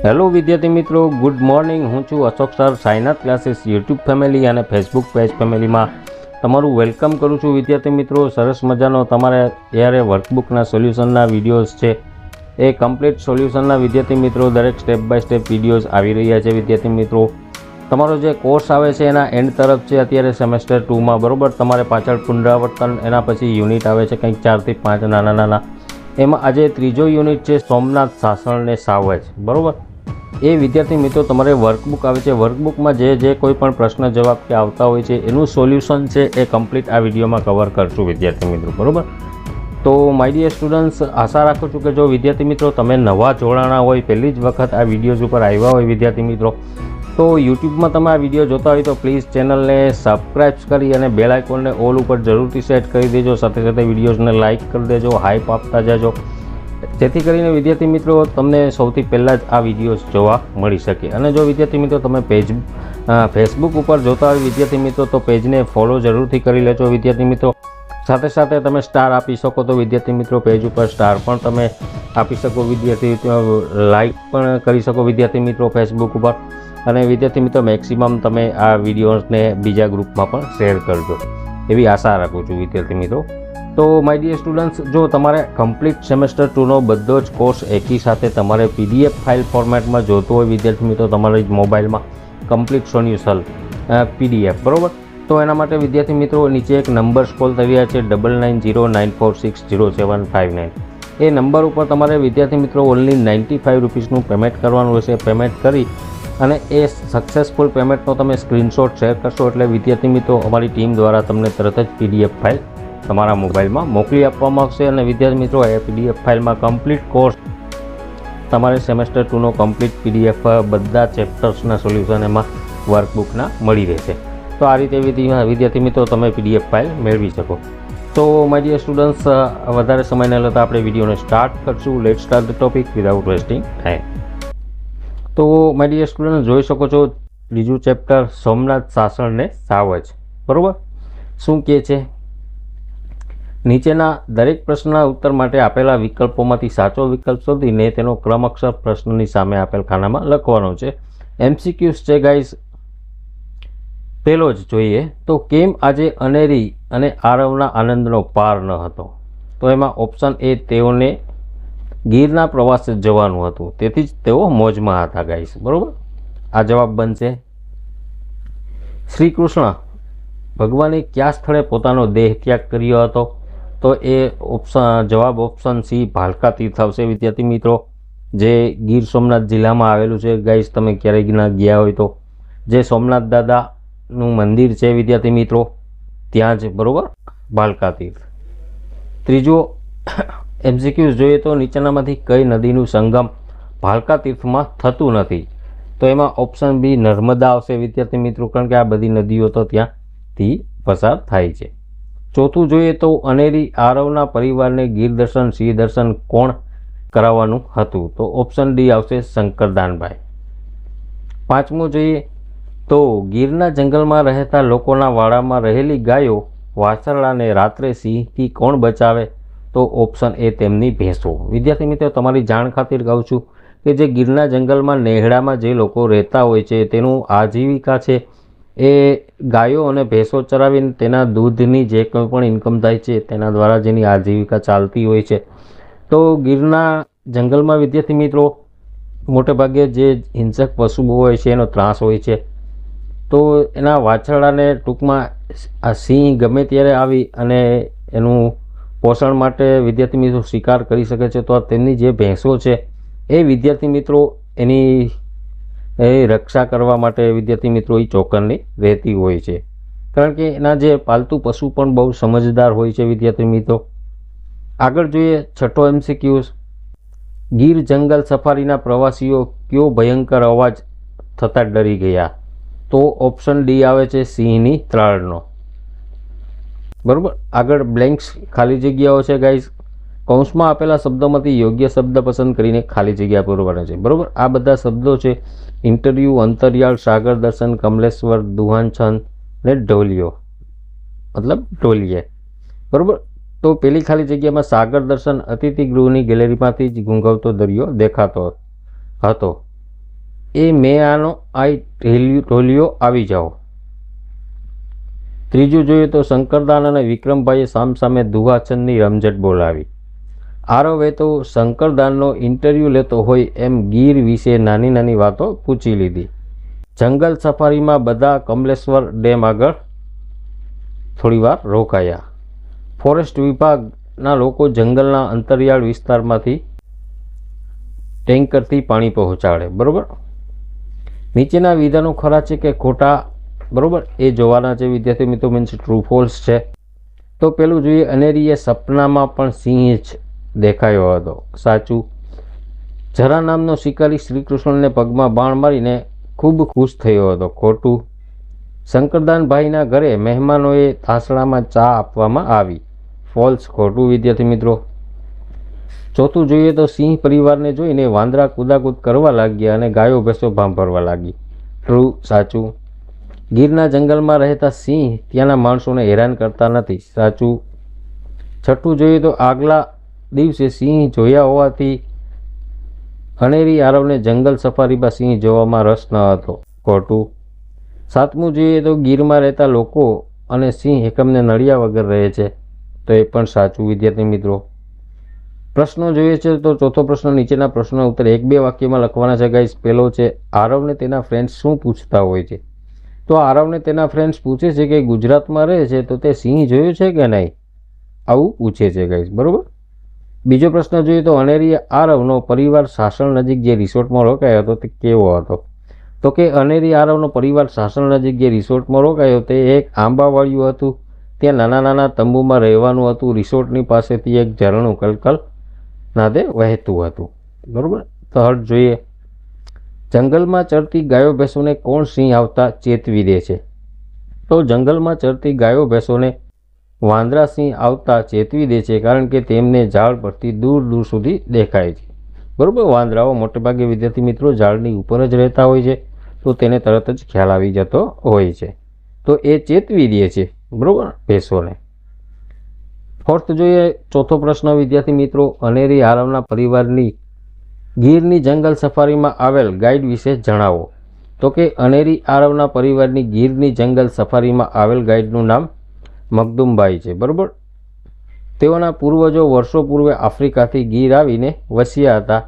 Hello વિદ્યાર્થી મિત્રો, good morning. હું છું Ashok sir, Sainath classes YouTube family અને ફેસબુક પેજ ફેમિલીમાં તમારું વેલકમ કરું છું. વિદ્યાર્થી મિત્રો, સરસ મજાનો તમારે ત્યારે વર્કબુકના સોલ્યુશનના વિડીયોઝ છે એ કમ્પ્લીટ સોલ્યુશનના વિદ્યાર્થી મિત્રો દરેક સ્ટેપ બાય સ્ટેપ વિડીયોઝ આવી રહ્યા છે. વિદ્યાર્થી મિત્રો, તમારો જે કોર્સ આવે છે એના એન્ડ તરફ છે અત્યારે સેમેસ્ટર 2માં, બરાબર. તમારે પાછળ પુનરાવર્તન, એના પછી યુનિટ આવે છે કંઈક 4 થી 5 નાના. એમાં આજે ત્રીજો યુનિટ છે સોમનાથ સાસણને સાવજ, બરાબર. એ વિદ્યાર્થી મિત્રો તમારે વર્કબુક આવે છે. વર્કબુકમાં જે કોઈ પણ પ્રશ્ન જવાબ કે આવતા હોય છે એનું સોલ્યુશન છે એ કમ્પ્લીટ આ વિડીયોમાં કવર કરશું વિદ્યાર્થી મિત્રો, બરાબર. તો માય ડિયર સ્ટુડન્ટ્સ, આશા રાખું છું કે જો વિદ્યાર્થી મિત્રો તમે નવા જોડાણા હોય, પહેલી જ વખત આ વિડીયોઝ ઉપર આવ્યા હોય વિદ્યાર્થી મિત્રો, તો યુટ્યુબમાં તમે આ વિડીયો જોતા હોય તો પ્લીઝ ચેનલને સબસ્ક્રાઈબ કરી અને બેલ આઇકોનને ઓલ ઉપર જરૂરથી સેટ કરી દેજો. સાથે સાથે વિડીયોઝને લાઇક કરી દેજો, હાઈપ આપતા જજો, જેથી કરીને વિદ્યાર્થી મિત્રો તમને સૌથી પહેલાં જ આ વિડીયોઝ જોવા મળી શકે. અને જો વિદ્યાર્થી મિત્રો તમે ફેસબુક ઉપર જોતા હોય વિદ્યાર્થી મિત્રો, તો પેજને ફોલો જરૂરથી કરી લેજો વિદ્યાર્થી મિત્રો. સાથે સાથે તમે સ્ટાર આપી શકો તો વિદ્યાર્થી મિત્રો પેજ ઉપર સ્ટાર પણ તમે આપી શકો વિદ્યાર્થી, લાઇક પણ કરી શકો વિદ્યાર્થી મિત્રો ફેસબુક ઉપર. અને વિદ્યાર્થી મિત્રો મેક્સિમમ તમે આ વિડીયોઝને બીજા ગ્રુપમાં પણ શેર કરજો એવી આશા રાખું છું વિદ્યાર્થી મિત્રો. તો માય ડિયર સ્ટુડન્ટ્સ, જો તમારે કમ્પ્લીટ સેમેસ્ટર 2નો બધો જ કોર્સ એકી સાથે તમારે PDF ફાઇલ ફોર્મેટમાં જોતો હોય વિદ્યાર્થી મિત્રો, તમારા મોબાઈલમાં કમ્પ્લીટ સોલ્યુશન PDF, બરાબર. તો એના માટે વિદ્યાર્થી મિત્રો નીચે એક નંબર સ્ક્રોલ થઈ રહ્યા છે 9909460759. એ નંબર ઉપર તમારે વિદ્યાર્થી મિત્રો ઓનલી 95 રૂપીસનું પેમેન્ટ કરવાનું રહેશે. પેમેન્ટ કરી અને એ સક્સેસફુલ પેમેન્ટનો તમે સ્ક્રીનશોટ શેર કરશો એટલે વિદ્યાર્થી મિત્રો અમારી ટીમ દ્વારા તમને તરત જ PDF ફાઇલ તમારા મોબાઈલમાં મોકલી આપવામાં આવશે. અને વિદ્યાર્થી મિત્રો એ PDF ફાઇલમાં કમ્પ્લીટ કોર્સ તમારે સેમેસ્ટર 2નો કમ્પ્લીટ PDF બધા ચેપ્ટર્સના સોલ્યુશન એમાં વર્કબુકના મળી રહેશે. તો આ રીતે વિદ્યાર્થી મિત્રો તમે PDF ફાઇલ મેળવી શકો. તો માય ડિયર સ્ટુડન્ટ્સ, વધારે સમય ન લેતા આપણે વિડીયોને સ્ટાર્ટ કરશું. Late start the topic without wasting time. તો માય ડિયર સ્ટુડન્ટ, જોઈ શકો છો બીજું ચેપ્ટર સોમનાથ સાસણને સાવજ, બરાબર. શું કહે છે? નીચેના દરેક પ્રશ્નના ઉત્તર માટે આપેલા વિકલ્પોમાંથી સાચો વિકલ્પ શોધીને તેનો ક્રમ અક્ષર પ્રશ્નની સામે આપેલ ખાનામાં લખવાનો છે. MCQs છે ગાઈઝ. પહેલો જ જોઈએ તો કેમ આજે અનેરી અને આરવના આનંદનો પાર ન હતો? તો એમાં ઓપ્શન એ, તેઓને ગીરના પ્રવાસે જવાનું હતું તેથી જ તેઓ મોજમાં હતા ગાઈઝ, બરાબર. આ જવાબ બનશે. શ્રી કૃષ્ણ ભગવાને કયા સ્થળે પોતાનો દેહ ત્યાગ કર્યો હતો? તો એ જવાબ ઓપ્શન સી ભાલકા તીર્થ આવશે વિદ્યાર્થી મિત્રો, જે ગીર સોમનાથ જિલ્લામાં આવેલું છે ગાઈઝ. તમે ક્યારેય ના ગયા હોય તો જે સોમનાથ દાદાનું મંદિર છે વિદ્યાર્થી મિત્રો ત્યાં જ, બરાબર, ભાલકા તીર્થ. ત્રીજો MCQs જોઈએ તો નીચેનામાંથી કઈ નદીનું સંગમ ભાલકા તીર્થમાં થતું નથી? તો એમાં ઓપ્શન બી નર્મદા આવશે વિદ્યાર્થી મિત્રો, કારણ કે આ બધી નદીઓ તો ત્યાંથી પસાર થાય છે. ચોથું જોઈએ તો અનેરી આરવના પરિવારને ગીર દર્શન, સિંહ દર્શન કોણ કરાવવાનું હતું? તો ઓપ્શન ડી આવશે શંકરદાનભાઈ. પાંચમું જોઈએ તો ગીરના જંગલમાં રહેતા લોકોના વાડામાં રહેલી ગાયો વાછરડાને રાત્રે સિંહથી કોણ બચાવે? તો ઓપ્શન એ તેમની ભેંસો. વિદ્યાર્થી મિત્રો તમારી જાણ ખાतिर કહું છું કે જે ગીરના જંગલમાં નેહડામાં જે લોકો રહેતા હોય છે તેનું આજીવિકા છે એ ગાયો અને ભેંસો ચરાવીને તેના દૂધની જે કંઈ પણ ઇન્કમ થાય છે તેના દ્વારા જેની આજીવિકા ચાલતી હોય છે. તો ગીરના જંગલમાં વિદ્યાર્થી મિત્રો મોટે ભાગે જે હિંસક પશુઓ હોય છે એનો ત્રાસ હોય છે. તો એના વાછરડાને ટૂંકમાં આ સિંહ ગમે ત્યારે આવી અને એનું પોષણ માટે વિદ્યાર્થી મિત્રો શિકાર કરી શકે છે. તો તેમની જે ભેંસો છે એ વિદ્યાર્થી મિત્રો એની રક્ષા કરવા માટે વિદ્યાર્થી મિત્રો એ ચોકનની રહેતી હોય છે, કારણ કે એના જે પાલતુ પશુ પણ બહુ સમજદાર હોય છે વિદ્યાર્થી મિત્રો. આગળ જોઈએ છઠ્ઠો MCQs. ગીર જંગલ સફારીના પ્રવાસીઓ કયો ભયંકર અવાજ થતાં ડરી ગયા? તો ઓપ્શન ડી આવે છે સિંહની ત્રાળનો, બરાબર. આગળ બ્લેન્ક્સ ખાલી જગ્યાઓ છે ગાઈઝ. કૌંસમાં આપેલા શબ્દોમાંથી યોગ્ય શબ્દ પસંદ કરીને ખાલી જગ્યા પૂરવાની છે, બરાબર. આ બધા શબ્દો છે ઇન્ટરવ્યૂ, અંતરિયાળ, સાગર દર્શન, કમલેશ્વર, દુહાનછંદ ને ઢોલિયો, મતલબ ઢોલિયે, બરાબર. તો પેલી ખાલી જગ્યામાં સાગર દર્શન અતિથિ ગૃહની ગેલેરીમાંથી જ ઘૂંઘવતો દરિયો દેખાતો હતો. એ મેં આનો આઈ ઢોલિયો આવી જાઓ. ત્રીજું જોઈએ તો શંકરદાન અને વિક્રમભાઈએ સામસામે દુહાછંદની રમઝટ બોલાવી. આરવે તો શંકરદાનનો ઇન્ટરવ્યૂ લેતો હોય એમ ગીર વિશે નાની નાની વાતો પૂછી લીધી. જંગલ સફારીમાં બધા કમલેશ્વર ડેમ આગળ થોડીવાર રોકાયા. ફોરેસ્ટ વિભાગના લોકો જંગલના અંતરિયાળ વિસ્તારમાંથી ટેન્કરથી પાણી પહોંચાડે. બરાબર. નીચેના વિધાનો ખરા છે કે ખોટા? બરાબર, એ જોવાના છે વિદ્યાર્થી મિત્રો, મીન્સ ટ્રુ ફોલ્સ છે. તો પેલું જોઈએ, અનેરીએ સપનામાં પણ સિંહ જ દેખાયો હતો. સાચું. જરા નામનો શિકારી શ્રી કૃષ્ણને પગમાં બાણ મારીને ખૂબ ખુશ થયો હતો. ખોટું. શંકરદાનભાઈના ઘરે મહેમાનોએ તાંસણામાં ચા આપવામાં આવી. ફોલ્સ. ખોટું વિદ્યાર્થી મિત્રો. ચોથું જોઈએ તો સિંહ પરિવારને જોઈને વાંદરા કૂદાકૂદ કરવા લાગ્યા અને ગાયો ભેંસો ભાંભરવા લાગી. ટ્રુ. સાચું. ગીરના જંગલમાં રહેતા સિંહ ત્યાંના માણસોને હેરાન કરતા નથી. સાચું. છઠ્ઠું જોઈએ તો આગલા દિવસે સિંહ જોયા હોવાથી અનેરી આરવને જંગલ સફારીમાં સિંહ જોવામાં રસ ન હતો. ખોટું. સાતમું જોઈએ તો ગીરમાં રહેતા લોકો અને સિંહ એકમને નળિયા વગર રહે છે. તો એ પણ સાચું વિદ્યાર્થી મિત્રો. પ્રશ્નો જોઈએ છે તો ચોથો પ્રશ્ન, નીચેના પ્રશ્નનો ઉત્તર 1-2 વાક્યમાં લખવાના છે ગાઈસ. પહેલો છે, આરવને તેના ફ્રેન્ડ્સ શું પૂછતા હોય છે? તો આરવને તેના ફ્રેન્ડ્સ પૂછે છે કે ગુજરાતમાં રહે છે તો તે સિંહ જોયું છે કે નહીં, આવું પૂછે છે ગાઈસ. બરાબર. બીજો પ્રશ્ન જોઈએ તો અનેરી આરવનો પરિવાર સાસણ નજીક જે રિસોર્ટમાં રોકાયો હતો તે કેવો હતો? તો કે અનેરી આરવનો પરિવાર સાસણ નજીક જે રિસોર્ટમાં રોકાયો તે એક આંબાવાળિયું હતું. ત્યાં નાના નાના તંબુમાં રહેવાનું હતું. રિસોર્ટની પાસેથી એક ઝરણું કલકલ નાદે વહેતું હતું. બરાબર. થર્ડ જોઈએ, જંગલમાં ચરતી ગાયો ભેંસોને કોણ સિંહ આવતા ચેતવી દે છે? તો જંગલમાં ચરતી ગાયો ભેંસોને વાંદરા સિંહ આવતા ચેતવી દે છે, કારણ કે તેમને ઝાડ પરથી દૂર દૂર સુધી દેખાય છે. બરાબર. વાંદરાઓ મોટેભાગે વિદ્યાર્થી મિત્રો ઝાડની ઉપર જ રહેતા હોય છે, તો તેને તરત જ ખ્યાલ આવી જતો હોય છે. તો એ ચેતવી દે છે. બરાબર, ભેંસોને. ફોર્થ જોઈએ, ચોથો પ્રશ્ન વિદ્યાર્થી મિત્રો, અનેરી આરવના પરિવારની ગીરની જંગલ સફારીમાં આવેલ ગાઈડ વિશે જણાવો. તો કે અનેરી આરવના પરિવારની ગીરની જંગલ સફારીમાં આવેલ ગાઈડનું નામ મગદુમભાઈ છે. બરાબર. તેઓના પૂર્વજો વર્ષો પૂર્વે આફ્રિકાથી ગીર આવીને વસ્યા હતા.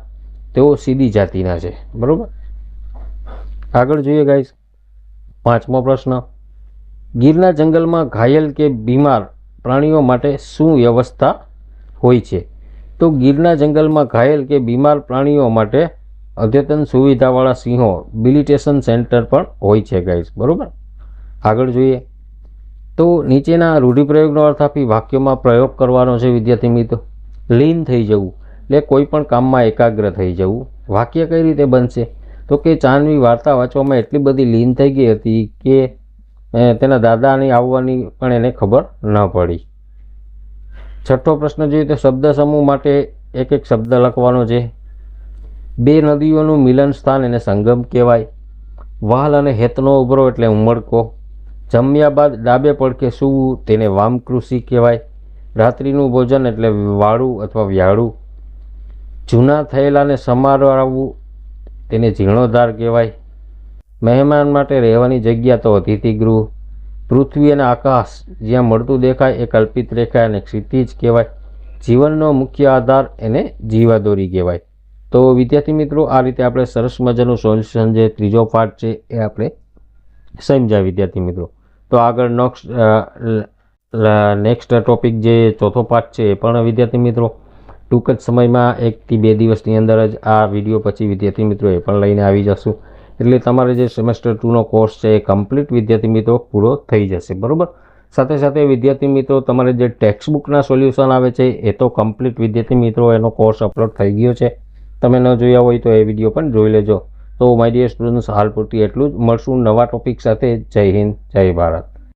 તેઓ સીધી જાતિના છે. બરાબર. આગળ જોઈએ ગાઈસ, પાંચમો પ્રશ્ન, ગીરના જંગલમાં ઘાયલ કે બીમાર પ્રાણીઓ માટે શું વ્યવસ્થા હોય છે? તો ગીરના જંગલમાં ઘાયલ કે બીમાર પ્રાણીઓ માટે અદ્યતન સુવિધાવાળા રિહેબિલિટેશન સેન્ટર પણ હોય છે ગાઈસ. બરાબર. આગળ જોઈએ તો નીચેના રૂઢિપ્રયોગનો અર્થ આપી વાક્યોમાં પ્રયોગ કરવાનો છે વિદ્યાર્થી મિત્રો. લીન થઈ જવું એટલે કોઈ પણ કામમાં એકાગ્ર થઈ જવું. વાક્ય કઈ રીતે બનશે? તો કે ચાંદની વાર્તા વાંચવામાં એટલી બધી લીન થઈ ગઈ હતી કે તેના દાદાની આવવાની પણ એને ખબર ન પડી. છઠ્ઠો પ્રશ્ન જોઈએ તો શબ્દ સમૂહ માટે એક એક શબ્દ લખવાનો છે. બે નદીઓનું મિલન સ્થાન એને સંગમ કહેવાય. વાલ અને હેતનો ઉભરો એટલે ઉમળકો. જમ્યા બાદ ડાબે પડખે સૂવું તેને વામકૃષિ કહેવાય. રાત્રિનું ભોજન એટલે વાળું અથવા વ્યાળું. જૂના થયેલાને સમારવું તેને જીર્ણોદ્ધાર કહેવાય. મહેમાન માટે રહેવાની જગ્યા તો અતિથિગૃહ. પૃથ્વી અને આકાશ જ્યાં મળતું દેખાય એ કલ્પિત રેખા અને ક્ષિતિજ કહેવાય. જીવનનો મુખ્ય આધાર એને જીવાદોરી કહેવાય. તો વિદ્યાર્થી મિત્રો આ રીતે આપણે સરસ મજાનું સોલ્યુશન જે ત્રીજો પાર્ટ છે એ આપણે સમજ્યા વિદ્યાર્થી મિત્રો. તો આગળ નેક્સ્ટ ટોપિક જે ચોથો પાર્ટ છે એ પણ વિદ્યાર્થી મિત્રો ટૂંક જ સમયમાં 1 થી 2 દિવસની અંદર જ આ વિડીયો પછી વિદ્યાર્થી મિત્રો એ પણ લઈને આવી જશું. એટલે તમારે જે સેમેસ્ટર 2નો કોર્સ છે એ કમ્પ્લીટ વિદ્યાર્થી મિત્રો પૂરો થઈ જશે. બરાબર. સાથે સાથે વિદ્યાર્થી મિત્રો તમારે જે ટેક્સ્ટબુકના સોલ્યુશન આવે છે એ તો કમ્પ્લીટ વિદ્યાર્થી મિત્રો એનો કોર્સ અપલોડ થઈ ગયો છે. તમે ન જોયા હોય તો એ વિડીયો પણ જોઈ લેજો. તો માય ડિયર સ્ટુડન્ટ્સ હાલ પૂરતી એટલું જ. મળશું નવા ટોપિક સાથે. જય હિન્દ, જય ભારત.